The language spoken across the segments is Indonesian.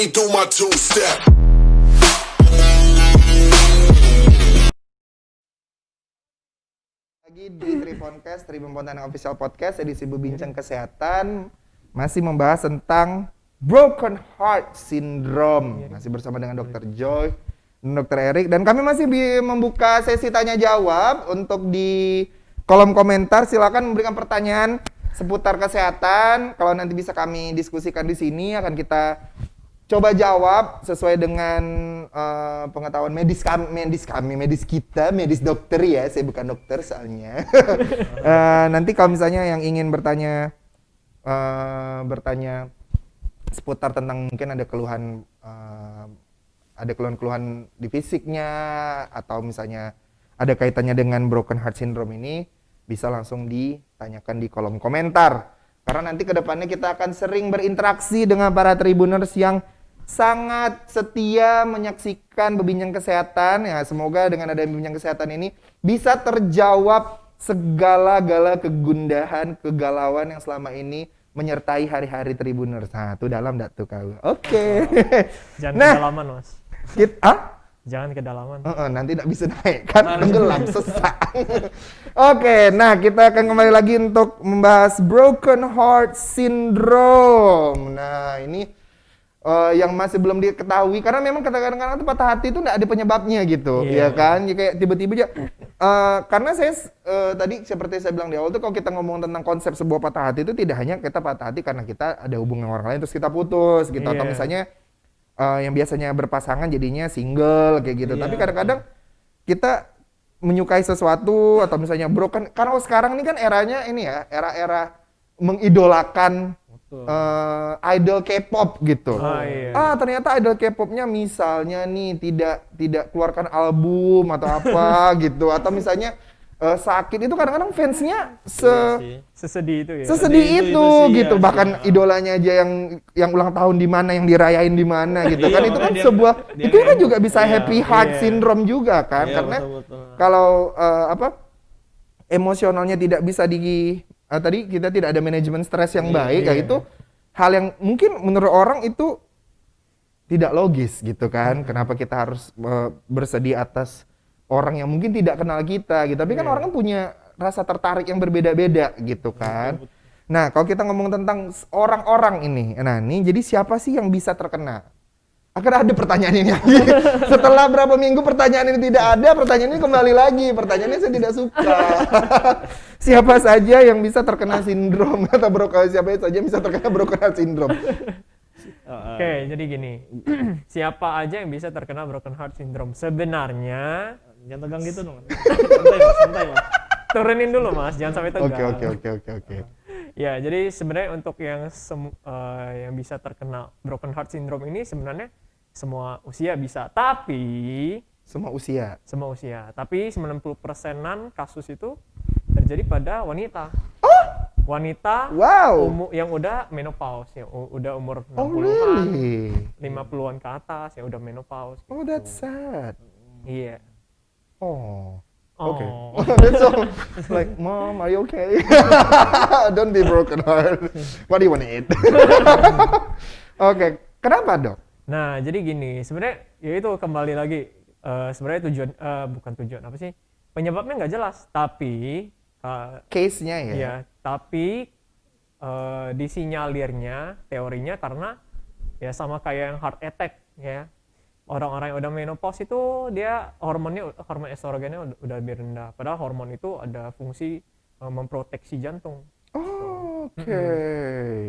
me do my two-step. Lagi di Triponcast, Tribun Pontianak Official Podcast, edisi Berbincang Kesehatan, masih membahas tentang Broken Heart Syndrome. Masih bersama dengan Dr. Joy dan Dr. Erik, dan kami masih membuka sesi tanya jawab. Untuk di kolom komentar silakan memberikan pertanyaan seputar kesehatan. Kalau nanti bisa kami diskusikan di sini, akan kita coba jawab sesuai dengan pengetahuan medis kita, medis dokter ya. Saya bukan dokter soalnya. Nanti kalau misalnya yang ingin bertanya seputar tentang mungkin ada keluhan di fisiknya, atau misalnya ada kaitannya dengan broken heart syndrome ini, bisa langsung ditanyakan di kolom komentar. Karena nanti kedepannya kita akan sering berinteraksi dengan para tribuners yang sangat setia menyaksikan Berbincang Kesehatan. Ya, semoga dengan adanya Berbincang Kesehatan ini bisa terjawab segala-gala kegundahan, kegalauan yang selama ini menyertai hari-hari tribuners. Nah, itu dalam dak tuh kau. Oke. Jangan Nah, kedalaman, Mas. Jangan kedalaman. Nanti tidak bisa naik kan, tenggelam, sesak. Oke, nah kita akan kembali lagi untuk membahas Broken Heart Syndrome. Nah, ini yang masih belum diketahui, karena memang kadang-kadang itu patah hati itu tidak ada penyebabnya gitu, ya kan? Ya, kayak tiba-tiba aja. Karena saya tadi seperti saya bilang di awal tuh, kalau kita ngomong tentang konsep sebuah patah hati itu tidak hanya kita patah hati karena kita ada hubungan dengan orang lain terus kita putus gitu, atau misalnya yang biasanya berpasangan jadinya single kayak gitu. Tapi kadang-kadang kita menyukai sesuatu atau misalnya broken, karena sekarang ini kan eranya ini ya, era-era mengidolakan idol K-pop gitu. Ternyata idol K-popnya misalnya nih tidak keluarkan album atau apa gitu, atau misalnya sakit, itu kadang-kadang fansnya sesedih itu ya. Sesedih itu gitu. Iya, Bahkan idolanya aja yang ulang tahun di mana, yang dirayain di mana gitu kan. Itu kan sebuah itu kan juga bisa happy heart syndrome juga kan, karena kalau emosionalnya tidak bisa tadi kita tidak ada manajemen stres yang baik, kayak itu hal yang mungkin menurut orang itu tidak logis gitu kan. Kenapa kita harus bersedih atas orang yang mungkin tidak kenal kita gitu. Tapi kan orang kan punya rasa tertarik yang berbeda-beda gitu kan. Nah, kalau kita ngomong tentang orang-orang ini, nah ini jadi siapa sih yang bisa terkena? Akan ada pertanyaan ini lagi. Setelah berapa minggu pertanyaan ini tidak ada, pertanyaan ini kembali lagi. Pertanyaannya saya tidak suka. Siapa saja yang bisa terkena sindrom atau siapa saja bisa terkena broken heart syndrome? Oke, jadi gini. Siapa aja yang bisa terkena broken heart syndrome? Sebenarnya jangan tegang gitu dong. Santai mas. Turunin dulu, Mas, jangan sampai tegang. Oke. Ya, jadi sebenarnya untuk yang bisa terkena broken heart syndrome ini sebenarnya semua usia bisa, tapi Semua usia. Tapi 90%-an kasus itu terjadi pada wanita. Wanita yang udah menopause, ya udah umur 60-an, 50-an ke atas, ya udah menopause. Gitu. Oh, that's sad. Iya. Okay. That's all. Like, Mom, are you okay? Don't be broken heart. What do you want to eat? Oke, kenapa dok? Nah, jadi gini, sebenarnya ya itu kembali lagi sebenarnya bukan tujuan apa sih? Penyebabnya nggak jelas, tapi case-nya ya. Iya, tapi disinyalirnya teorinya karena ya sama kayak yang heart attack ya. Orang-orang yang udah menopause itu dia hormon estrogennya udah lebih rendah. Padahal hormon itu ada fungsi memproteksi jantung. Oke.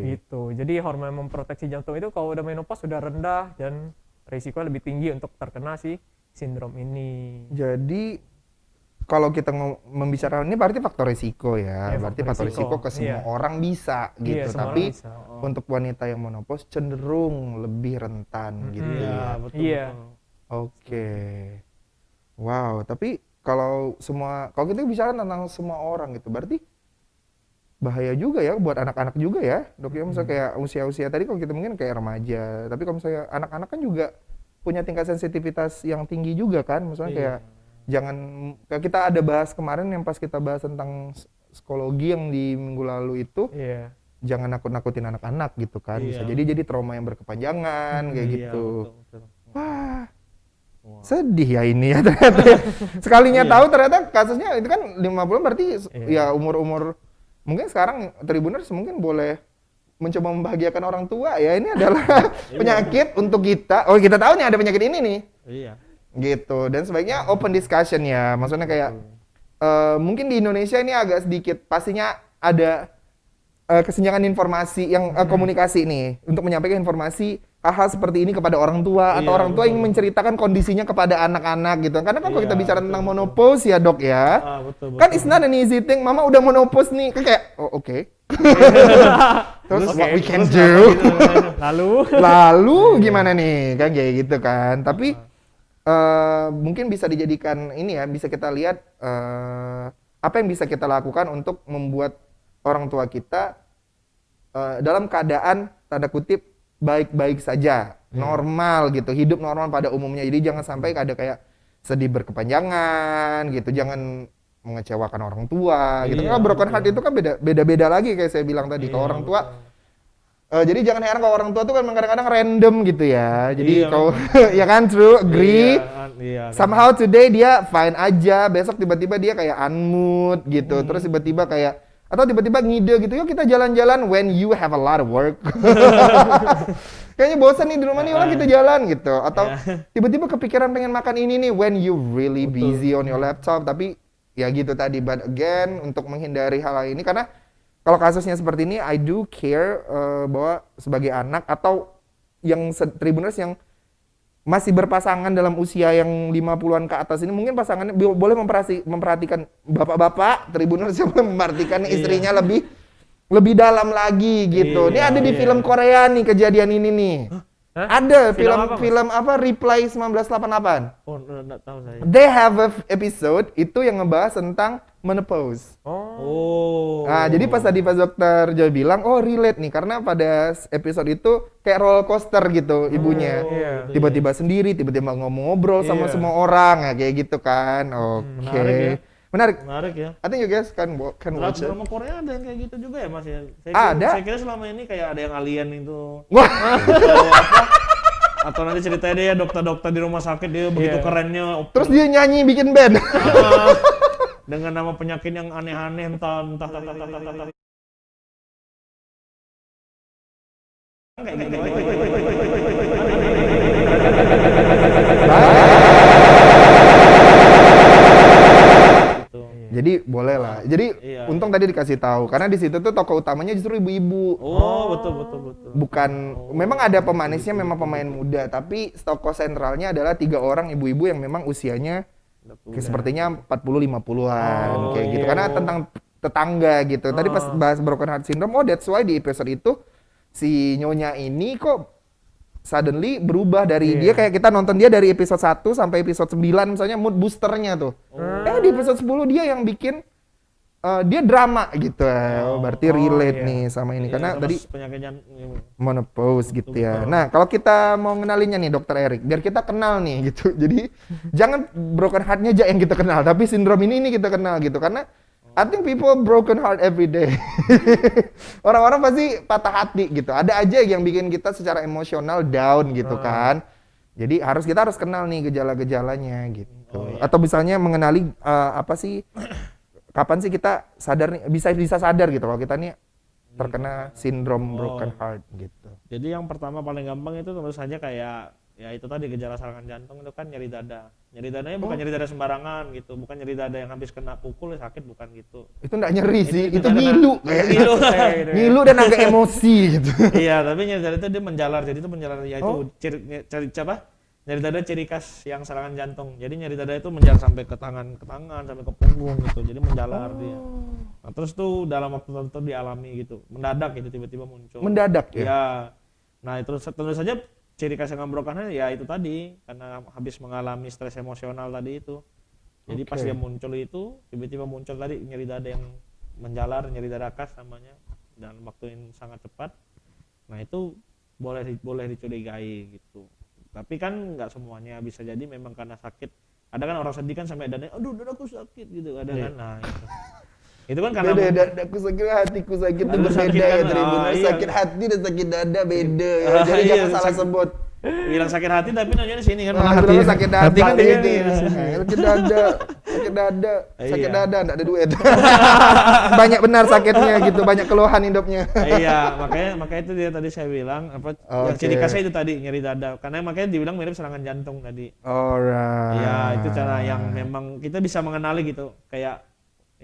Gitu. Jadi hormon memproteksi jantung itu kalau udah menopause sudah rendah dan risiko lebih tinggi untuk terkena si sindrom ini. Jadi kalau kita membicarakan ini berarti faktor risiko ya. Berarti faktor risiko ke semua orang bisa gitu. Tapi untuk wanita yang menopause cenderung lebih rentan gitu ya. Iya. Oke. Wow, tapi kalau kita bicara tentang semua orang gitu, berarti bahaya juga ya buat anak-anak juga ya. Dok ya, misalnya kayak usia-usia tadi kalau kita mungkin kayak remaja, tapi kalau misalnya anak-anak kan juga punya tingkat sensitivitas yang tinggi juga kan. Misalnya kayak kita ada bahas kemarin yang pas kita bahas tentang psikologi yang di minggu lalu itu, jangan nakut-nakutin anak-anak gitu kan. Bisa jadi trauma yang berkepanjangan kayak gitu. Betul. Wah. Sedih ya ini ya ternyata. Sekalinya tahu ternyata kasusnya itu kan 50 berarti ya umur-umur mungkin sekarang Tribuners mungkin boleh mencoba membahagiakan orang tua ya. Ini adalah penyakit untuk kita. Oh, kita tahu nih ada penyakit ini nih. Iya. Gitu. Dan sebaiknya open discussion ya. Maksudnya kayak mungkin di Indonesia ini agak sedikit pastinya ada kesenjangan informasi yang komunikasi nih untuk menyampaikan informasi hal-hal seperti ini kepada orang tua atau orang tua yang menceritakan kondisinya kepada anak-anak gitu. Karena kan kalau kita bicara tentang menopause ya dok ya, kan it's not an easy thing. Mama udah menopause nih, kayak oh oke. Terus what we can do? Lalu gimana nih kan kayak gitu kan. Tapi mungkin bisa dijadikan ini ya, bisa kita lihat apa yang bisa kita lakukan untuk membuat orang tua kita dalam keadaan tanda kutip baik-baik saja, normal gitu, hidup normal pada umumnya. Jadi jangan sampai ada kayak sedih berkepanjangan gitu, jangan mengecewakan orang tua gitu. Karena broken heart itu kan beda-beda lagi kayak saya bilang tadi. Kalau orang tua jadi jangan heran kalau orang tua tuh kan kadang-kadang random gitu ya. Jadi kalau ya kan true, agree. Somehow today dia fine aja, besok tiba-tiba dia kayak unmood gitu. Terus tiba-tiba kayak atau tiba-tiba ngide gitu, yuk kita jalan-jalan when you have a lot of work. Kayaknya bosan nih di rumah nih, kita jalan gitu. Atau tiba-tiba kepikiran pengen makan ini nih when you really busy on your laptop. Tapi ya gitu tadi, but again untuk menghindari hal ini, karena kalau kasusnya seperti ini, I do care bahwa sebagai anak atau yang Tribuners yang masih berpasangan dalam usia yang 50-an ke atas ini, mungkin pasangannya boleh memperhatikan bapak-bapak Tribuners yang memperhatikan istrinya lebih dalam lagi gitu. Ini ada di film Korea nih kejadian ini nih. Ada film apa Reply 1988. Oh, enggak tahu saya. They have a episode itu yang ngebahas tentang menopause. Nah, jadi pas dokter Joy bilang, oh relate nih, karena pada episode itu kayak roller coaster gitu ibunya. Tiba-tiba sendiri, tiba-tiba ngobrol sama semua orang, ya kayak gitu kan. Oke. Menarik ya. I think you guys can watch it. Drama Korea ada yang kayak gitu juga ya Mas ya? Ada. Saya kira selama ini kayak ada yang alien itu. Wah. Atau nanti ceritanya dia dokter-dokter di rumah sakit dia begitu kerennya. Terus dia nyanyi bikin band. Dengan nama penyakit yang aneh-aneh entah. Jadi boleh lah. Jadi untung tadi dikasih tahu, karena di situ tuh tokoh utamanya justru ibu-ibu. Oh betul. Bukan, memang ada pemanisnya, memang pemain muda, tapi tokoh sentralnya adalah 3 orang ibu-ibu yang memang usianya sepertinya 40-50-an kayak gitu. Karena tentang tetangga gitu. Tadi pas bahas broken heart syndrome, that's why di episode itu si Nyonya ini kok suddenly berubah dari dia kayak kita nonton dia dari episode 1 sampai episode 9 misalnya mood boosternya tuh. Di episode 10 dia yang bikin dia drama gitu. Berarti relate nih sama ini karena tadi menopause gitu ya. Nah, kalau kita mau ngenalinnya nih Dokter Erik, biar kita kenal nih gitu. Jadi jangan broken heart-nya aja yang kita kenal, tapi sindrom ini kita kenal gitu, karena I think people broken heart every day. Orang-orang pasti patah hati gitu. Ada aja yang bikin kita secara emosional down gitu kan. Jadi kita harus kenal nih gejala-gejalanya gitu. Atau misalnya mengenali apa sih, kapan sih kita sadar nih, bisa sadar gitu kalau kita nih terkena sindrom broken heart gitu. Jadi yang pertama paling gampang itu tentu saja kayak ya itu tadi gejala serangan jantung itu kan nyeri dada. Nyeri dadanya bukan nyeri dada sembarangan gitu, bukan nyeri dada yang habis kena pukul sakit, bukan gitu. Itu enggak nyeri sih, itu ngilu kayak. Ngilu dan agak emosi gitu. Iya, tapi nyeri dada itu dia menjalar. Jadi itu menjalar ya itu nyeri dada ciri khas yang serangan jantung. Jadi nyeri dada itu menjalar sampai ke tangan sampai ke punggung gitu. Jadi menjalar dia. Nah, terus tuh dalam waktu tertentu dialami gitu. Mendadak gitu tiba-tiba muncul. Mendadak ya? Iya. Nah, itu tentu saja ciri khas yang broken heart ya itu tadi, karena habis mengalami stres emosional tadi itu. Jadi pas dia muncul itu tiba-tiba muncul tadi nyeri dada yang menjalar, nyeri dada khas namanya, dalam waktu yang sangat cepat. Nah itu boleh dicurigai gitu. Tapi kan nggak semuanya, bisa jadi memang karena sakit. Ada kan orang sedih kan sampai dadanya, aduh dadaku sakit gitu, ada kan. Nah itu. Itu kan karena beda dadaku sakit, hatiku sakit itu berbeda sakit ya kan? Tribuners. Iya. Sakit hati dan sakit dada beda ya. Jadi Iya, jangan salah sebut. bilang sakit hati tapi nanya di sini kan Nah, hati. bilangnya sakit dada Hati kan ini. ini. Sakit dada, sakit Iya. dada, enggak ada duit. Banyak benar sakitnya gitu, banyak keluhan hidupnya. Iya, makanya itu dia tadi saya bilang apa yang Oke. ciri khasnya itu tadi nyeri dada. Karena makanya dibilang mirip serangan jantung tadi. Alright. Iya, itu cara yang memang kita bisa mengenali gitu. Kayak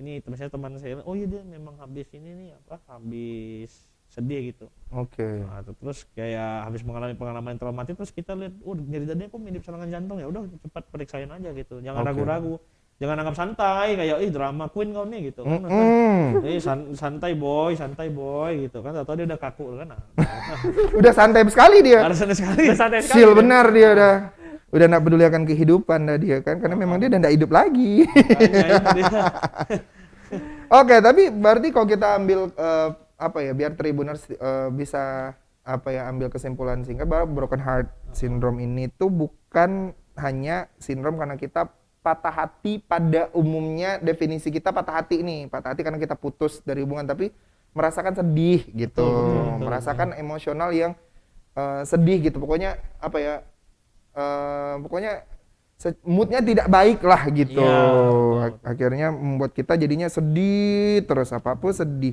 ini misalnya teman saya, oh iya dia memang habis ini nih habis sedih gitu. Oke. Nah, terus kayak habis mengalami pengalaman yang traumatis terus kita lihat, nyeri dadanya kok mirip serangan jantung ya. Udah cepat periksain aja gitu. Jangan Oke. ragu-ragu. Jangan anggap santai kayak drama queen kau nih gitu kan. Santai boy gitu kan. Atau dia udah kaku kan. Udah santai sekali dia. Harus sekali. Udah santai sekali. Chill benar dia udah nggak peduli akan kehidupan dah dia kan, karena memang dia udah nggak hidup lagi. Makanya itu dia. Oke, tapi berarti kalau kita ambil biar Tribuners bisa ambil kesimpulan singkat bahwa broken heart syndrome ini tuh bukan hanya sindrom karena kita patah hati. Pada umumnya definisi kita patah hati karena kita putus dari hubungan, tapi merasakan sedih gitu, Betul. merasakan emosional yang sedih gitu, pokoknya moodnya tidak baik lah gitu. Iya, betul. Akhirnya membuat kita jadinya sedih terus, apa-apa sedih,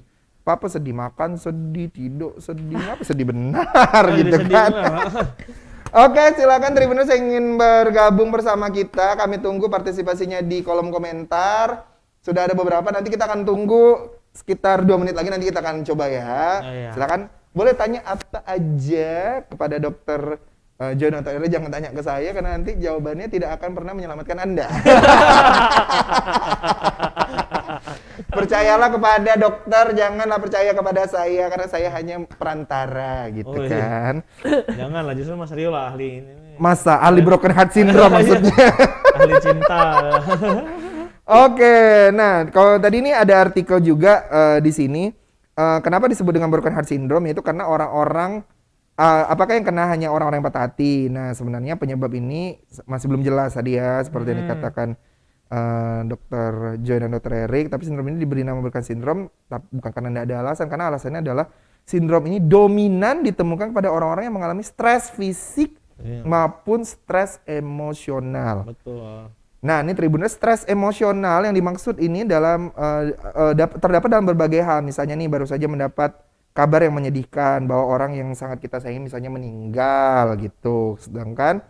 makan sedih, tidur sedih, apa sedih benar gitu Jadi sedih kan. benar. Oke, silakan Tribuners yang ingin bergabung bersama kita, kami tunggu partisipasinya di kolom komentar. Sudah ada beberapa, nanti kita akan tunggu sekitar 2 menit lagi, nanti kita akan coba ya. Iya. Silakan, boleh tanya apa aja kepada Dokter John atau Ere, jangan tanya ke saya karena nanti jawabannya tidak akan pernah menyelamatkan Anda. Percayalah kepada dokter, janganlah percaya kepada saya karena saya hanya perantara gitu Oh, iya. kan. Janganlah, justru Mas Rio lah ahli ini. Masa ahli broken heart syndrome maksudnya. Ahli cinta. Oke, nah kalau tadi ini ada artikel juga di sini. Kenapa disebut dengan broken heart syndrome? Yaitu karena orang-orang apakah yang kena hanya orang-orang yang patah hati? Nah, sebenarnya penyebab ini masih belum jelas tadi ya, seperti yang dikatakan Dr. Joy dan Dr. Erik. Tapi sindrom ini diberi nama broken syndrome bukan karena tidak ada alasan, karena alasannya adalah sindrom ini dominan ditemukan pada orang-orang yang mengalami stres fisik maupun stres emosional. Betul. Nah, ini Tribuners, stres emosional yang dimaksud ini terdapat dalam berbagai hal. Misalnya nih baru saja mendapat kabar yang menyedihkan bahwa orang yang sangat kita sayangi misalnya meninggal gitu. Sedangkan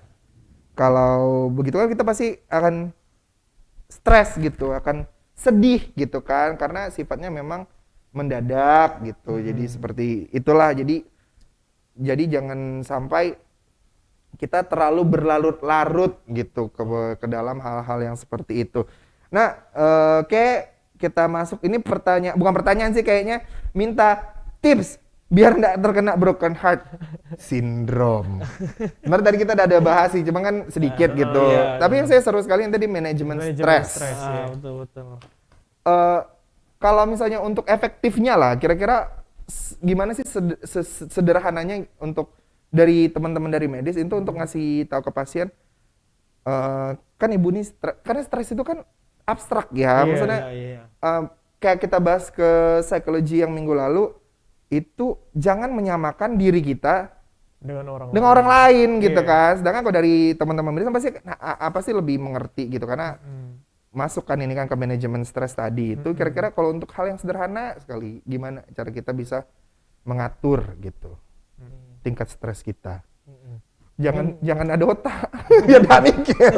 kalau begitu kan kita pasti akan stres gitu, akan sedih gitu kan, karena sifatnya memang mendadak gitu. Jadi seperti itulah. Jadi jangan sampai kita terlalu berlarut-larut gitu ke dalam hal-hal yang seperti itu. Nah, oke, kita masuk ini bukan pertanyaan sih, kayaknya minta tips biar nggak terkena broken heart syndrome. Sebenarnya tadi kita udah ada bahas sih, cuma kan sedikit gitu. iya. Tapi yang saya seru sekali yang tadi manajemen stres. Iya. Betul. Kalau misalnya untuk efektifnya lah, kira-kira gimana sih sederhananya untuk dari teman-teman dari medis itu untuk ngasih tahu ke pasien, kan ibu nih karena stres itu kan abstrak ya, maksudnya kayak kita bahas ke psikologi yang minggu lalu, itu jangan menyamakan diri kita dengan orang lain gitu kan. Sedangkan kalau dari teman-teman medis pasti lebih mengerti gitu, karena masukkan ini kan ke manajemen stres tadi itu. Kira-kira kalau untuk hal yang sederhana sekali, gimana cara kita bisa mengatur gitu tingkat stres kita? Jangan ada otak biar gak mikir.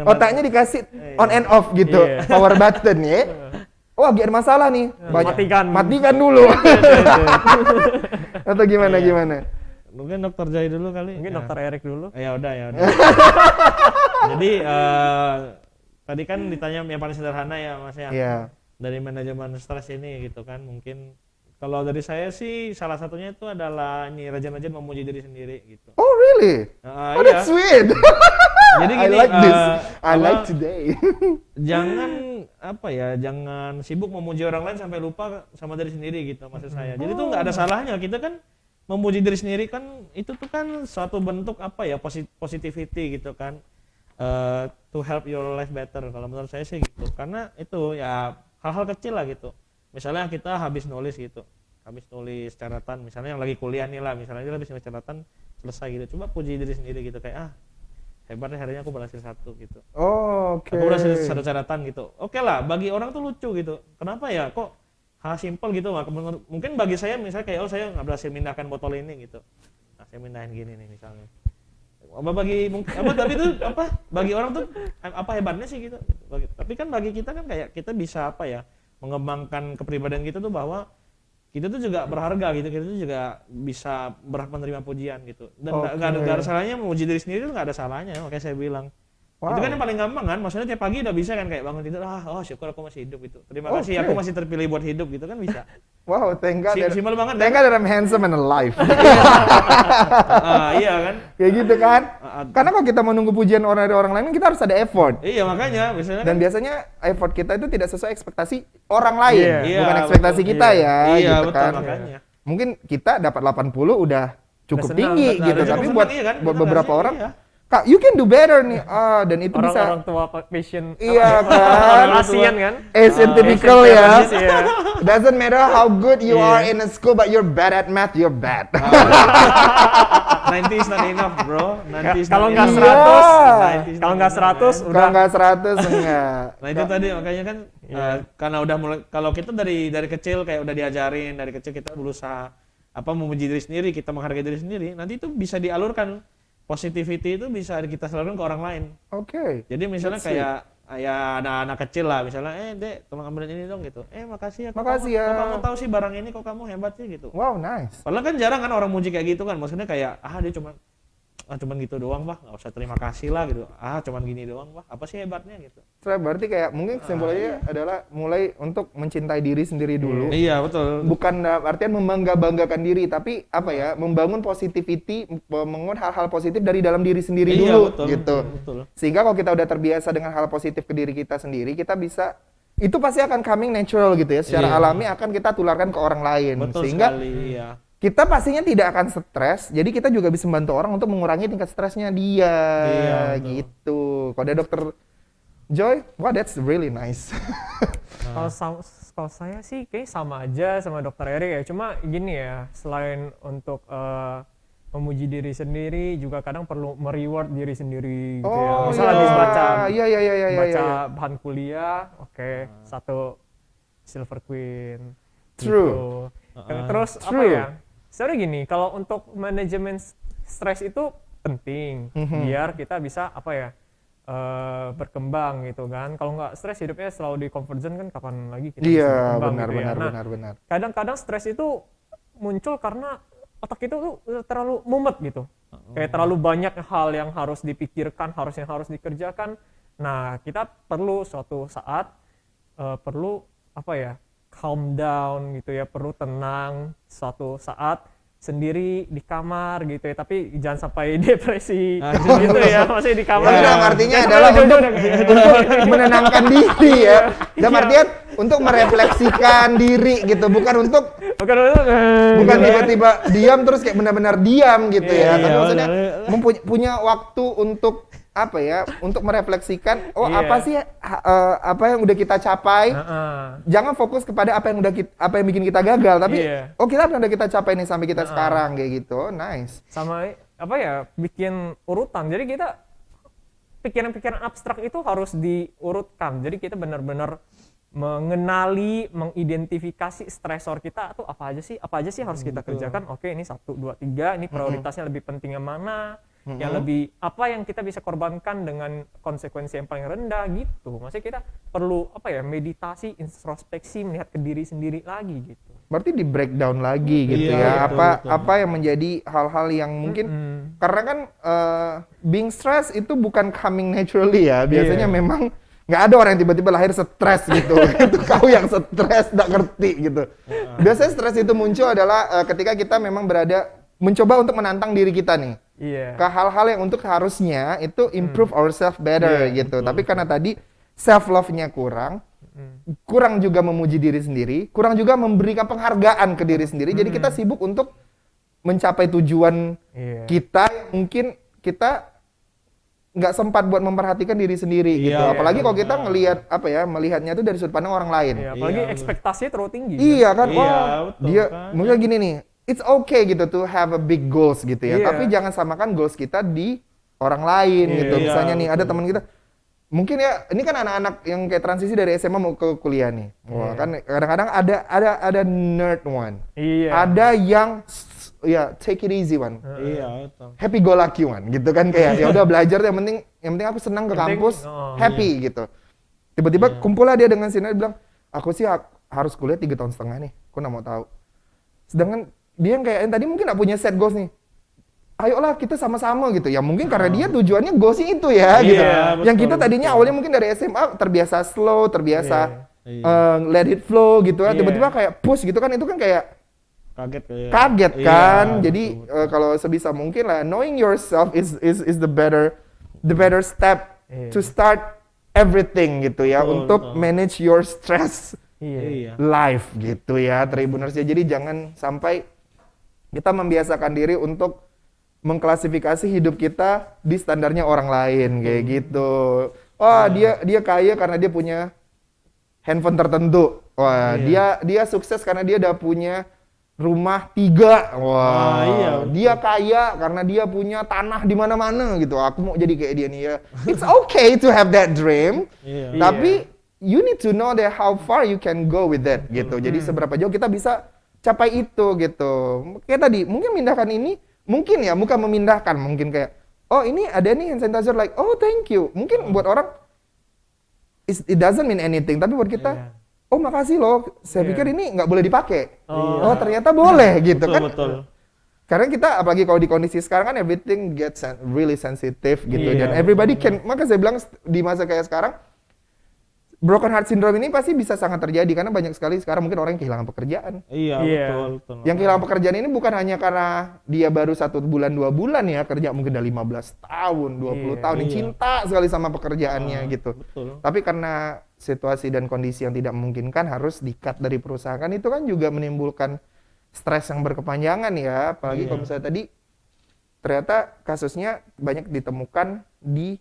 Otaknya dikasih on and off gitu, power button ya. Wah, ada masalah nih, matikan dulu. Atau gimana? Mungkin Dokter Jai dulu kali. Mungkin Dokter Erik dulu. Ya udah. Jadi tadi kan ditanya yang paling sederhana ya Mas ya. Iya. Dari manajemen stres ini gitu kan, mungkin kalau dari saya sih salah satunya itu adalah ini rajin-rajin memuji diri sendiri gitu. Oh really? Iya. That's sweet. Jadi gini, I like this. I like today. Jangan sibuk memuji orang lain sampai lupa sama diri sendiri gitu maksud saya. Jadi tuh nggak ada salahnya kita kan memuji diri sendiri, kan itu tuh kan suatu bentuk positivity gitu kan. To help your life better kalau menurut saya sih gitu. Karena itu ya hal-hal kecil lah gitu. Misalnya kita habis nulis catatan, misalnya yang lagi kuliah nih lah, misalnya dia habis nulis catatan selesai gitu, coba puji diri sendiri gitu, kayak hebatnya hari ini aku berhasil satu gitu. Oke. Aku berhasil satu catatan gitu. Oke lah, bagi orang tuh lucu gitu. Kenapa ya kok hal simpel gitu, mungkin bagi saya misalnya kayak saya nggak berhasil mindahkan botol ini gitu. Nah, saya mindahin gini nih misalnya. Tapi itu bagi orang tuh apa hebatnya sih gitu. Tapi kan bagi kita kan kayak kita bisa mengembangkan kepribadian kita tuh bahwa kita tuh juga berharga gitu, kita tuh juga bisa berhak menerima pujian gitu. Dan nggak ada salahnya memuji diri sendiri, tuh nggak ada salahnya, makanya saya bilang. Itu kan yang paling gampang kan, maksudnya tiap pagi udah bisa kan kayak bangun tidur, syukur aku masih hidup gitu. Terima kasih aku masih terpilih buat hidup gitu kan bisa. Wow, thank God. Simpel banget. Thank God that I'm handsome and alive. Iya kan? Kayak gitu kan? Karena kalau kita menunggu pujian orang dari orang lain, kita harus ada effort. Iya makanya biasanya. Dan biasanya effort kita itu tidak sesuai ekspektasi orang lain, bukan Iya, ekspektasi betul. kita ya. Iya gitu betul kan? makanya. Mungkin kita dapat 80 udah cukup senang, tinggi betul. gitu, Cukup tapi senang, buat iya kan? buat Benar beberapa sih, orang, iya. Kak, you can do better nih. Dan itu bisa Orang tua passion Iya kan? orang Asian kan? Asian typical Asian ya. parents, iya. Doesn't matter how good you Iya. are in a school, but you're bad at math, you're bad. 90s not enough bro. 90s Kalau not nggak enough. 100, 90s kalau not nggak enough, 100 man. Kalau udah nggak 100 enggak. Nah itu tadi makanya kan karena udah mulai, kalau kita dari kecil kayak udah diajarin dari kecil kita berusaha memuji diri sendiri, kita menghargai diri sendiri, nanti itu bisa dialurkan, positivity itu bisa kita salurkan ke orang lain. Oke. Jadi misalnya That's kayak ya anak-anak kecil lah, misalnya Dek tolong ambilin ini dong gitu, makasih ya, Makasih ya. kok kamu tahu sih barang ini, kok kamu hebat sih gitu. Wow, nice. Padahal kan jarang kan orang muji kayak gitu kan, maksudnya kayak dia cuman gitu doang Pak, nggak usah terima kasih lah gitu, cuman gini doang Pak, apa sih hebatnya gitu. Berarti kayak mungkin kesimpulannya adalah mulai untuk mencintai diri sendiri dulu. Iya betul. Bukan artian membanggakan diri, tapi membangun positivity, membangun hal-hal positif dari dalam diri sendiri Iya, dulu betul, gitu. betul. Sehingga kalau kita udah terbiasa dengan hal positif ke diri kita sendiri, kita bisa itu pasti akan coming natural gitu ya, secara Iya. alami akan kita tularkan ke orang lain. Betul Sehingga sekali, iya. kita pastinya tidak akan stres, jadi kita juga bisa membantu orang untuk mengurangi tingkat stresnya dia, Iya, betul. gitu. Kalau ada Dokter Joy, that's really nice. Kalau saya sih kayak sama aja sama Dokter Erik ya, cuma gini ya, selain untuk memuji diri sendiri, juga kadang perlu mereward diri sendiri gitu ya. Misal habis baca bahan kuliah, satu Silver Queen. True. Gitu. Terus apa ya? Sebenarnya gini, kalau untuk manajemen stres itu penting biar kita bisa berkembang gitu kan. Kalau nggak stres hidupnya selalu di comfort zone kan, kapan lagi kita bisa berkembang gitu ya. Benar. Kadang-kadang stres itu muncul karena otak itu tuh terlalu mumet gitu. Kayak terlalu banyak hal yang harus dipikirkan, yang harus dikerjakan. Nah, kita perlu suatu saat calm down gitu ya, perlu tenang suatu saat sendiri di kamar gitu ya, tapi jangan sampai depresi gitu ya, masih di kamar. Tapi dalam artinya adalah untuk menenangkan diri ya. Dalam artian untuk merefleksikan diri gitu, bukan tiba-tiba diam terus kayak benar-benar diam gitu ya. Tapi maksudnya punya waktu untuk untuk merefleksikan apa yang udah kita capai. Jangan fokus kepada apa yang bikin kita gagal, tapi kita udah kita capai nih sampai kita sekarang kayak gitu. Nice. Sama bikin urutan. Jadi kita pikiran-pikiran abstrak itu harus diurutkan. Jadi kita benar-benar mengenali, mengidentifikasi stresor kita atau apa aja sih harus kita kerjakan. Oke, ini 1, 2, 3, ini prioritasnya lebih penting yang mana? Yang lebih apa yang kita bisa korbankan dengan konsekuensi yang paling rendah gitu. Maksudnya kita perlu meditasi, introspeksi, melihat ke diri sendiri lagi gitu. Berarti di breakdown lagi gitu ya. Apa yang menjadi hal-hal yang mungkin karena kan being stress itu bukan coming naturally ya. Biasanya memang nggak ada orang yang tiba-tiba lahir stres gitu. Itu kau yang stres, nggak ngerti gitu. Biasanya stres itu muncul adalah ketika kita memang mencoba untuk menantang diri kita nih. Ke hal-hal yang untuk harusnya itu improve ourselves better gitu. Tapi karena tadi self love-nya kurang juga memuji diri sendiri, kurang juga memberikan penghargaan ke diri sendiri. Jadi kita sibuk untuk mencapai tujuan kita yang mungkin kita nggak sempat buat memperhatikan diri sendiri gitu. Apalagi kalau kita ngelihat melihatnya tuh dari sudut pandang orang lain. Iya, apalagi ekspektasinya terlalu tinggi. Iya kan, betul, dia kan? mungkin gini nih, it's okay gitu to have a big goals gitu ya. Tapi jangan samakan goals kita di orang lain gitu. Misalnya nih ada teman kita, mungkin ya ini kan anak-anak yang kayak transisi dari SMA mau ke kuliah nih. Wah kan kadang-kadang ada nerd one, ada yang take it easy one, betul. happy go lucky one gitu kan, kayak ya udah belajar yang penting aku senang ke kampus, happy gitu. Tiba-tiba kumpul lah dia dengan Sinar bilang, aku sih harus kuliah 3 tahun setengah nih, aku nggak mau tahu. Sedangkan dia yang kayak yang tadi mungkin nggak punya set goals nih, ayolah kita sama-sama gitu ya, mungkin karena dia tujuannya goalsnya itu ya gitu. Betul, Yang kita tadinya awalnya mungkin dari SMA terbiasa slow, terbiasa let it flow gitu kan, tiba-tiba kayak push gitu kan, itu kan kayak kaget kan. Jadi kalau sebisa mungkin lah, knowing yourself is the better step to start everything gitu ya, untuk manage your stress life gitu ya, Tribuners. Jadi jangan sampai kita membiasakan diri untuk mengklasifikasi hidup kita di standarnya orang lain kayak gitu. Dia kaya karena dia punya handphone tertentu. Dia sukses karena dia udah punya rumah 3. Dia kaya karena dia punya tanah di mana-mana gitu. Aku mau jadi kayak dia nih ya. It's okay to have that dream. Tapi you need to know that how far you can go with that gitu. Jadi seberapa jauh kita bisa capai itu gitu. Kayak tadi mungkin memindahkan ini, mungkin ya bukan memindahkan, mungkin kayak ini ada nih hand sanitizer, like thank you. Mungkin buat orang it doesn't mean anything, tapi buat kita makasih loh, saya pikir ini nggak boleh dipakai. Ternyata boleh gitu kan. Betul. Karena kita apalagi kalau di kondisi sekarang kan everything gets really sensitive gitu, dan everybody can, maka saya bilang di masa kayak sekarang broken heart syndrome ini pasti bisa sangat terjadi karena banyak sekali sekarang mungkin orang yang kehilangan pekerjaan. Betul. Yang kehilangan pekerjaan ini bukan hanya karena dia baru 1 bulan 2 bulan ya kerja, mungkin udah 15 tahun, 20 tahun, yang cinta sekali sama pekerjaannya gitu. Betul. Tapi karena situasi dan kondisi yang tidak memungkinkan harus di-cut dari perusahaan, itu kan juga menimbulkan stres yang berkepanjangan ya. Apalagi kalau misalnya tadi ternyata kasusnya banyak ditemukan di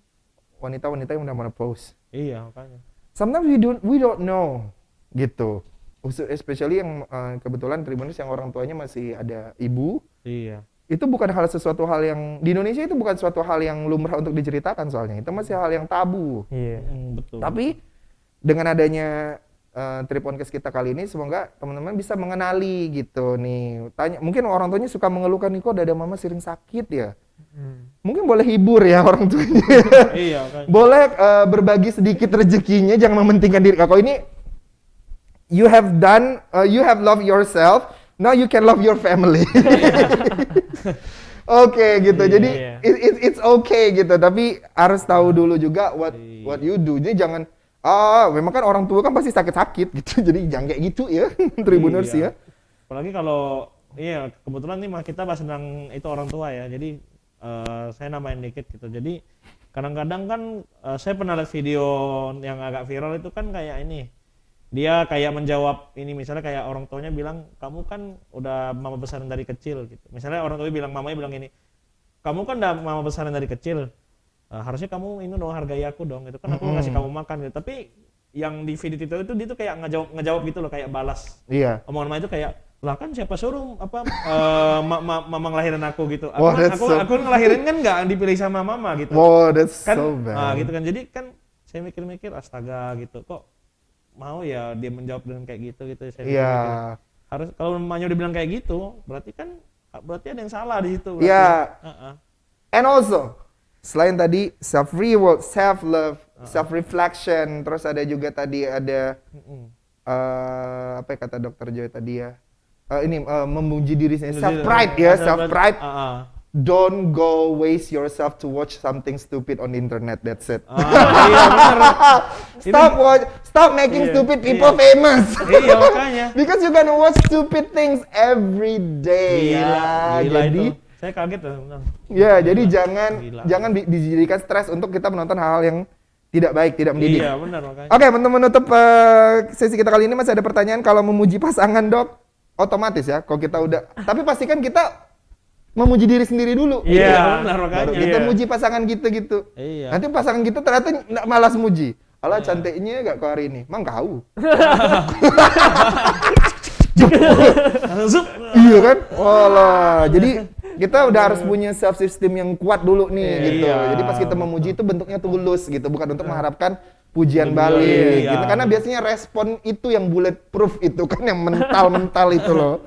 wanita-wanita yang udah menopause. Makanya. Sometimes we don't know gitu. Especially yang kebetulan Tribuners yang orang tuanya masih ada ibu. Itu bukan sesuatu hal yang di Indonesia, itu bukan suatu hal yang lumrah untuk diceritakan, soalnya itu masih hal yang tabu. Betul. Tapi dengan adanya Triponcast kita kali ini, semoga teman-teman bisa mengenali gitu nih. Mungkin orang tuanya suka mengeluhkan, nih kok dada mama sering sakit ya. Mungkin boleh hibur ya orang tuanya. Boleh berbagi sedikit rezekinya, jangan mementingkan diri. Kalau ini you have loved yourself, now you can love your family. Oke, gitu. Jadi it's okay gitu, tapi harus tahu dulu juga what you do. Jadi jangan memang kan orang tua kan pasti sakit-sakit gitu. Jadi jangan kayak gitu ya, Tribuners ya. Apalagi kalau kebetulan nih kita bahas tentang itu orang tua ya. Jadi saya namain dikit gitu. Jadi kadang-kadang kan saya pernah lihat video yang agak viral itu kan kayak ini. Dia kayak menjawab ini, misalnya kayak orang tuanya bilang, kamu kan udah mama besaran dari kecil gitu. Misalnya orang tuanya bilang, mamanya bilang ini, kamu kan udah mama besaran dari kecil. Harusnya kamu ini dong, hargai aku dong, itu kan aku ngasih kamu makan gitu. Tapi yang di video itu dia tuh kayak ngejawab gitu loh, kayak balas. Omongan mama itu kayak, lah kan siapa suruh mama ngelahirin aku gitu. Aku ngelahirin kan nggak dipilih sama mama gitu. That's kan, so bad. Gitu kan. Jadi kan saya mikir-mikir, astaga gitu, kok mau ya dia menjawab dengan kayak gitu. Saya mikir, harus kalau mamanya udah bilang kayak gitu, berarti ada yang salah di situ. And also selain tadi self-reward, self-love, self-reflection, terus ada juga tadi ada apa yang kata Dr. Joy tadi ya, memuji diri sendiri, self-pride ya, self-pride. Don't go waste yourself to watch something stupid on the internet. That's it. Stop making stupid people famous. Makanya. Because you're gonna watch stupid things every day. Jadi saya kaget tuh. Jadi jangan dijadikan stres untuk kita menonton hal-hal yang tidak baik, tidak mendidik. Benar makanya. Oke, untuk menutup sesi kita kali ini masih ada pertanyaan, kalau memuji pasangan, Dok, otomatis ya kalau kita udah, tapi pastikan kita memuji diri sendiri dulu. Iya, benar makanya. Baru kita Iya. muji pasangan kita gitu. Iya. Nanti pasangan kita ternyata nggak malas muji. Alah cantiknya gak kau hari ini. Mang kau. Zup. Iya kan? Walah. Jadi kita udah harus punya self system yang kuat dulu nih gitu. Iya. Jadi pas kita memuji itu bentuknya tulus gitu, bukan untuk mengharapkan pujian balik Iya. gitu. Karena biasanya respon itu yang bulletproof itu kan yang mental itu loh.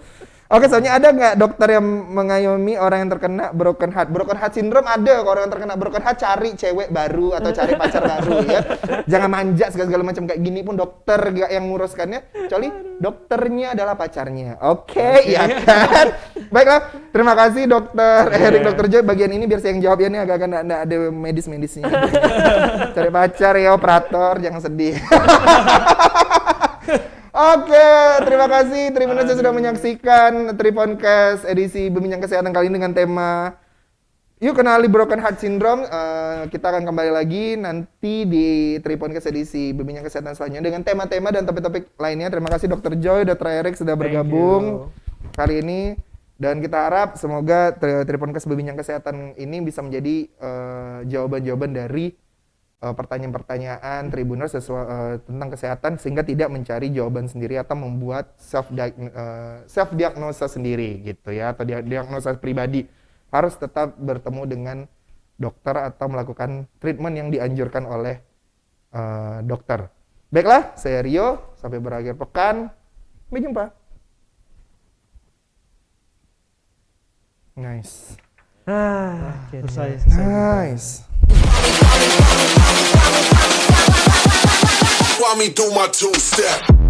Oke, soalnya ada nggak dokter yang mengayomi orang yang terkena broken heart? Broken heart syndrome ada. Kalau orang yang terkena broken heart cari cewek baru atau cari pacar baru ya. Jangan manja segala macam kayak gini pun dokter nggak yang nguruskannya. Kecuali dokternya adalah pacarnya. Oke, ya kan? Baiklah, terima kasih dokter Erik, dokter Joy. Bagian ini biar saya yang jawab ya, ini agak nggak ada medisnya. Cari pacar ya operator, jangan sedih. Oke, terima kasih Tripuners sudah menyaksikan Triponcast edisi Bimbingan Kesehatan kali ini dengan tema Yuk Kenali Broken Heart Syndrome. Kita akan kembali lagi nanti di Triponcast edisi Bimbingan Kesehatan selanjutnya dengan tema-tema dan topik-topik lainnya. Terima kasih Dr. Joy, Dr. Erik sudah bergabung kali ini. Dan kita harap semoga Triponcast Bimbingan Kesehatan ini bisa menjadi jawaban-jawaban dari pertanyaan-pertanyaan Tribuners tentang kesehatan sehingga tidak mencari jawaban sendiri atau membuat self diagnosa sendiri gitu ya, atau diagnosa pribadi. Harus tetap bertemu dengan dokter atau melakukan treatment yang dianjurkan oleh dokter. Baiklah, saya Rio, sampai berakhir pekan. Sampai jumpa. Nice. Selesai. Nice. Why me do my two-step?